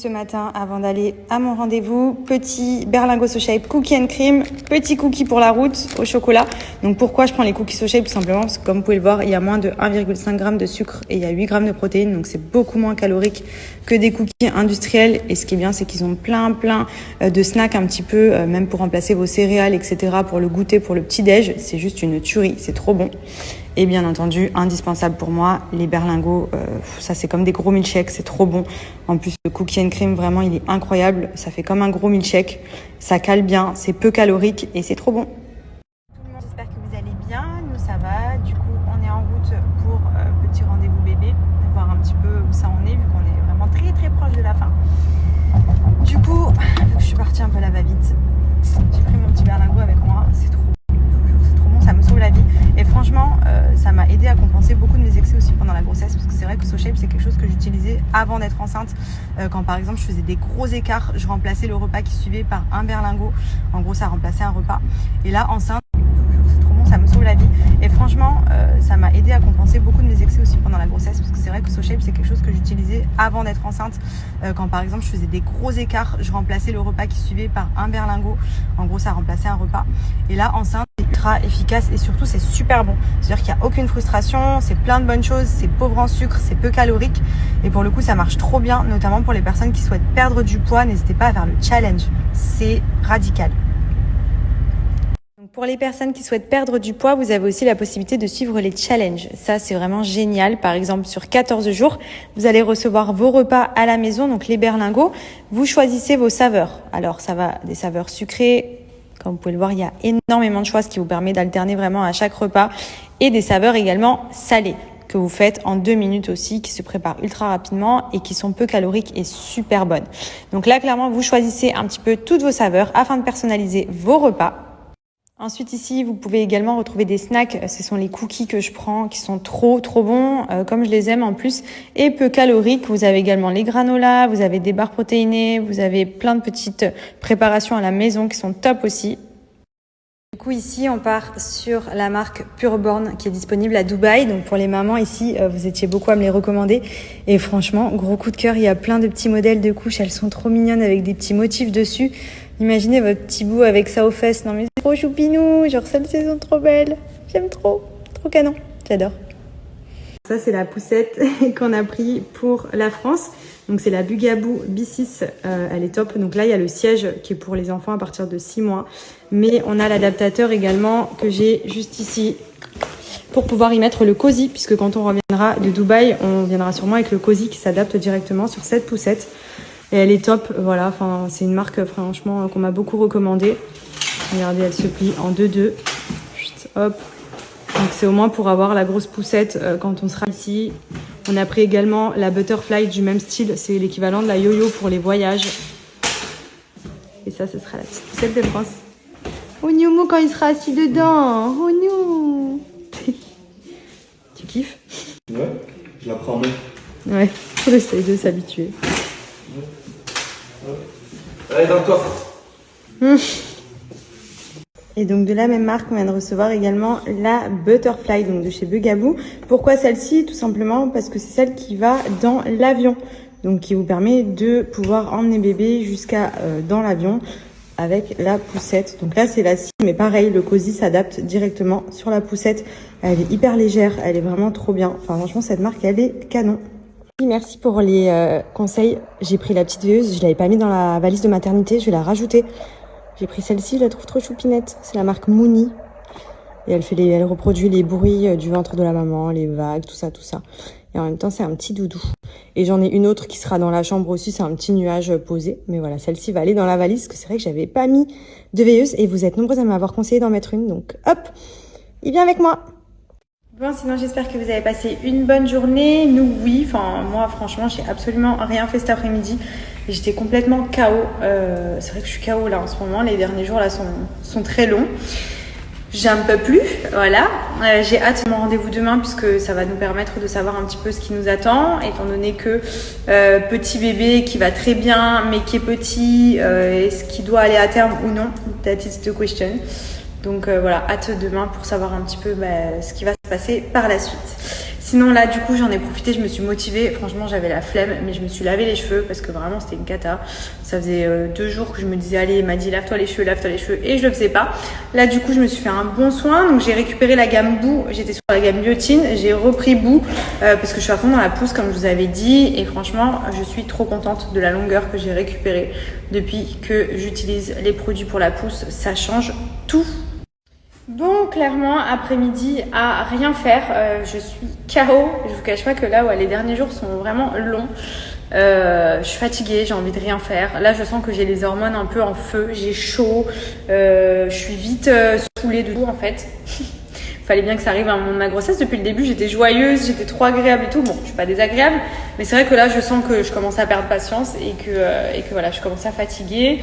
Ce matin, avant d'aller à mon rendez-vous, petit berlingot SoShape cookie and cream, petit cookie pour la route au chocolat. Donc pourquoi je prends les cookies SoShape? Tout simplement parce que comme vous pouvez le voir, il y a moins de 1,5 g de sucre et il y a 8 g de protéines. Donc c'est beaucoup moins calorique que des cookies industriels. Et ce qui est bien, c'est qu'ils ont plein de snacks un petit peu, même pour remplacer vos céréales, etc. Pour le goûter, pour le petit-déj. C'est juste une tuerie, c'est trop bon. Et bien entendu, indispensable pour moi, les berlingots, ça c'est comme des gros milkshakes, c'est trop bon. En plus, le cookie and cream, vraiment, il est incroyable. Ça fait comme un gros milkshake, ça cale bien, c'est peu calorique et c'est trop bon. Tout le monde, j'espère que vous allez bien, nous ça va. Du coup, on est en route pour petit rendez-vous bébé, voir un petit peu où ça en est, vu qu'on est vraiment très proche de la fin. Du coup, je suis partie un peu à la va-vite. J'ai pris mon petit berlingot avec moi, c'est trop bon, ça me sauve la vie. Et franchement, ça m'a aidé à compenser beaucoup de mes excès aussi pendant la grossesse, parce que c'est vrai que SoShape, c'est quelque chose que j'utilisais avant d'être enceinte. Quand par exemple je faisais des gros écarts, je remplaçais le repas qui suivait par un berlingot. En gros, ça remplaçait un repas. Et là, enceinte, c'est trop bon, ça me sauve la vie. Et franchement, ça m'a aidé à compenser beaucoup de mes excès aussi pendant la grossesse, parce que c'est vrai que SoShape, c'est quelque chose que j'utilisais avant d'être enceinte. Quand par exemple je faisais des gros écarts, je remplaçais le repas qui suivait par un berlingot. En gros, ça remplaçait un repas. Et là, enceinte, ultra efficace et surtout c'est super bon. C'est-à-dire qu'il n'y a aucune frustration, c'est plein de bonnes choses, c'est pauvre en sucre, c'est peu calorique et pour le coup ça marche trop bien, notamment pour les personnes qui souhaitent perdre du poids. N'hésitez pas à faire le challenge, c'est radical. Donc pour les personnes qui souhaitent perdre du poids, vous avez aussi la possibilité de suivre les challenges. Ça c'est vraiment génial. Par exemple sur 14 jours, vous allez recevoir vos repas à la maison, donc les berlingots. Vous choisissez vos saveurs. Alors ça va des saveurs sucrées. Comme vous pouvez le voir, il y a énormément de choix, ce qui vous permet d'alterner vraiment à chaque repas. Et des saveurs également salées, que vous faites en 2 minutes aussi, qui se préparent ultra rapidement et qui sont peu caloriques et super bonnes. Donc là, clairement, vous choisissez un petit peu toutes vos saveurs afin de personnaliser vos repas. Ensuite ici, vous pouvez également retrouver des snacks. Ce sont les cookies que je prends qui sont trop bons, comme je les aime en plus, et peu caloriques. Vous avez également les granolas, vous avez des barres protéinées, vous avez plein de petites préparations à la maison qui sont top aussi. Du coup ici, on part sur la marque Pureborn qui est disponible à Dubaï. Donc pour les mamans ici, vous étiez beaucoup à me les recommander. Et franchement, gros coup de cœur, il y a plein de petits modèles de couches. Elles sont trop mignonnes avec des petits motifs dessus. Imaginez votre petit bout avec ça aux fesses. Non mais c'est trop choupinou, genre celles-ci sont trop belles. J'aime trop canon, j'adore. Ça c'est la poussette qu'on a pris pour la France. Donc c'est la Bugaboo B6, elle est top. Donc là il y a le siège qui est pour les enfants à partir de 6 mois. Mais on a l'adaptateur également que j'ai juste ici pour pouvoir y mettre le cosy. Puisque quand on reviendra de Dubaï, on viendra sûrement avec le cosy qui s'adapte directement sur cette poussette. Et elle est top, voilà, enfin c'est une marque franchement qu'on m'a beaucoup recommandée. Regardez, elle se plie en 2-2. Hop. Donc c'est au moins pour avoir la grosse poussette quand on sera ici. On a pris également la Butterfly du même style, c'est l'équivalent de la yo-yo pour les voyages. Et ça, ce sera la petite poussette de France. Oh Nyoumou quand il sera assis dedans. Oh Nyou. Tu kiffes? Ouais, je la prends en main. Ouais, on essaye de s'habituer. Allez, dans le coffre. Et donc de la même marque, on vient de recevoir également la Butterfly, donc de chez Bugaboo. Pourquoi celle-ci? Tout simplement parce que c'est celle qui va dans l'avion. Donc qui vous permet de pouvoir emmener bébé jusqu'à dans l'avion avec la poussette. Donc là c'est la scie, mais pareil, le cosy s'adapte directement sur la poussette. Elle est hyper légère, elle est vraiment trop bien. Enfin franchement cette marque elle est canon. Merci pour les conseils. J'ai pris la petite veilleuse, je l'avais pas mis dans la valise de maternité, je vais la rajouter. J'ai pris celle-ci, je la trouve trop choupinette. C'est la marque Mooney. Et elle reproduit les bruits du ventre de la maman, les vagues, tout ça. Et en même temps, c'est un petit doudou. Et j'en ai une autre qui sera dans la chambre aussi, c'est un petit nuage posé. Mais voilà, celle-ci va aller dans la valise, parce que c'est vrai que j'avais pas mis de veilleuse. Et vous êtes nombreuses à m'avoir conseillé d'en mettre une. Donc hop, il vient avec moi. Bon, sinon j'espère que vous avez passé une bonne journée. Nous, oui. Enfin, moi, franchement, j'ai absolument rien fait cet après-midi. J'étais complètement KO. C'est vrai que je suis KO là en ce moment. Les derniers jours là sont très longs. J'en peux plus, voilà. J'ai hâte de mon rendez-vous demain puisque ça va nous permettre de savoir un petit peu ce qui nous attend, étant donné que petit bébé qui va très bien, mais qui est petit, est-ce qu'il doit aller à terme ou non? That is the question. Donc voilà, hâte demain pour savoir un petit peu ce qui va se passer par la suite. Sinon là du coup j'en ai profité, je me suis motivée, franchement j'avais la flemme mais je me suis lavé les cheveux parce que vraiment c'était une cata. Ça faisait 2 jours que je me disais allez, il m'a dit lave-toi les cheveux et je le faisais pas. Là du coup je me suis fait un bon soin, donc j'ai récupéré la gamme Boo, j'étais sur la gamme Biotine, j'ai repris Boo parce que je suis à fond dans la pousse comme je vous avais dit et franchement je suis trop contente de la longueur que j'ai récupérée depuis que j'utilise les produits pour la pousse, ça change tout. Bon, clairement, après-midi à rien faire, je suis KO. Je vous cache pas que là, les derniers jours sont vraiment longs. Je suis fatiguée, j'ai envie de rien faire. Là, je sens que j'ai les hormones un peu en feu, j'ai chaud, je suis vite saoulée de tout en fait. Fallait bien que ça arrive à un moment de ma grossesse. Depuis le début, j'étais joyeuse, j'étais trop agréable et tout. Bon, je suis pas désagréable, mais c'est vrai que là, je sens que je commence à perdre patience et que voilà, je commence à fatiguer.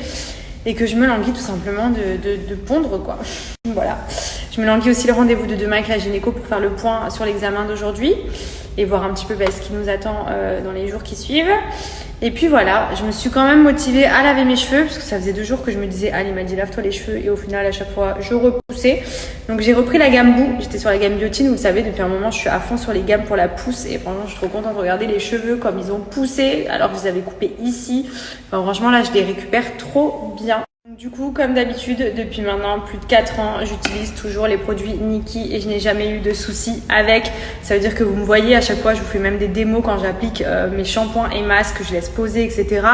Et que je me languis tout simplement de pondre quoi. Voilà. Je me languis aussi le rendez-vous de demain avec la gynéco pour faire le point sur l'examen d'aujourd'hui et voir un petit peu ce qui nous attend dans les jours qui suivent. Et puis voilà, je me suis quand même motivée à laver mes cheveux parce que ça faisait 2 jours que je me disais allez, il m'a dit lave-toi les cheveux et au final à chaque fois je repoussais. Donc j'ai repris la gamme Boo, j'étais sur la gamme Biotine, vous le savez depuis un moment je suis à fond sur les gammes pour la pousse et franchement je suis trop contente de regarder les cheveux comme ils ont poussé alors que je les avais coupés ici. Enfin, franchement là je les récupère trop bien. Du coup, comme d'habitude, depuis maintenant plus de 4 ans, j'utilise toujours les produits Nikki et je n'ai jamais eu de soucis avec. Ça veut dire que vous me voyez, à chaque fois, je vous fais même des démos quand j'applique mes shampoings et masques, je laisse poser, etc.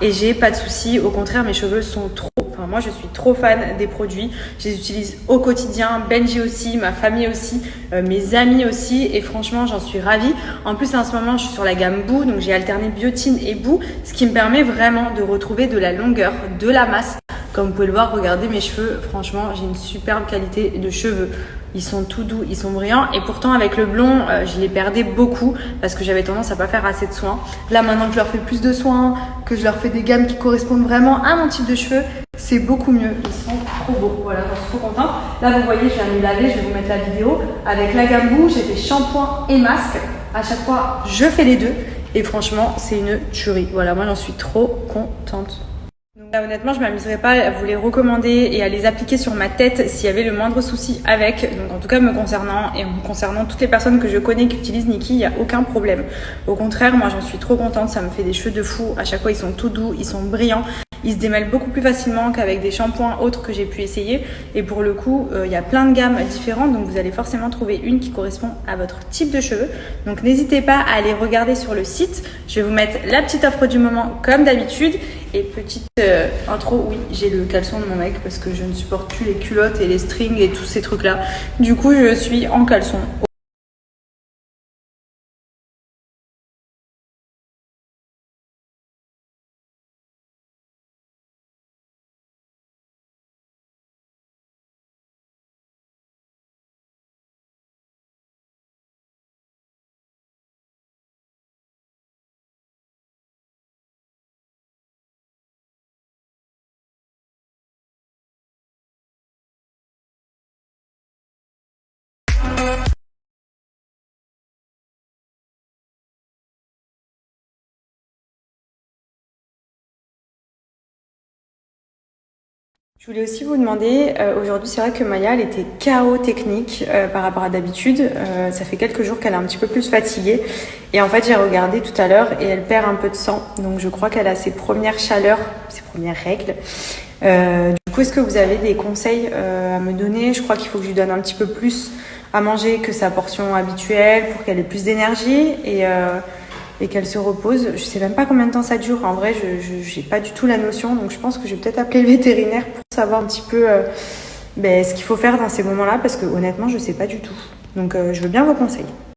Et j'ai pas de soucis. Au contraire, mes cheveux sont trop... Enfin, moi, je suis trop fan des produits. Je les utilise au quotidien. Benji aussi, ma famille aussi, mes amis aussi. Et franchement, j'en suis ravie. En plus, en ce moment, je suis sur la gamme Boo. Donc, j'ai alterné Biotine et Boo, ce qui me permet vraiment de retrouver de la longueur, de la masse. Comme vous pouvez le voir, regardez mes cheveux, franchement j'ai une superbe qualité de cheveux. Ils sont tout doux, ils sont brillants et pourtant avec le blond, je les perdais beaucoup parce que j'avais tendance à pas faire assez de soins. Là maintenant que je leur fais plus de soins, que je leur fais des gammes qui correspondent vraiment à mon type de cheveux, c'est beaucoup mieux. Ils sont trop beaux, voilà, j'en suis trop contente. Là vous voyez, je viens de les laver, je vais vous mettre la vidéo. Avec la gamme Boo, j'ai fait shampoing et masque. À chaque fois, je fais les deux et franchement, c'est une tuerie. Voilà, moi j'en suis trop contente. Donc là, honnêtement, je m'amuserais pas à vous les recommander et à les appliquer sur ma tête s'il y avait le moindre souci avec. Donc en tout cas me concernant et en concernant toutes les personnes que je connais qui utilisent Nikki, il n'y a aucun problème. Au contraire, moi j'en suis trop contente, ça me fait des cheveux de fou. À chaque fois, ils sont tout doux, ils sont brillants. Ils se démêlent beaucoup plus facilement qu'avec des shampoings autres que j'ai pu essayer. Et pour le coup, il y a plein de gammes différentes. Donc vous allez forcément trouver une qui correspond à votre type de cheveux. Donc n'hésitez pas à aller regarder sur le site. Je vais vous mettre la petite offre du moment comme d'habitude. Et petite intro, oui, j'ai le caleçon de mon mec parce que je ne supporte plus les culottes et les strings et tous ces trucs-là. Du coup, je suis en caleçon. Je voulais aussi vous demander, aujourd'hui c'est vrai que Maya elle était KO technique par rapport à d'habitude, ça fait quelques jours qu'elle est un petit peu plus fatiguée et en fait j'ai regardé tout à l'heure et elle perd un peu de sang, donc je crois qu'elle a ses premières chaleurs, ses premières règles. Du coup est-ce que vous avez des conseils à me donner? Je crois qu'il faut que je lui donne un petit peu plus à manger que sa portion habituelle pour qu'elle ait plus d'énergie et qu'elle se repose. Je sais même pas combien de temps ça dure. En vrai, je n'ai pas du tout la notion. Donc, je pense que je vais peut-être appeler le vétérinaire pour savoir un petit peu ce qu'il faut faire dans ces moments-là parce que honnêtement, je sais pas du tout. Donc, je veux bien vos conseils.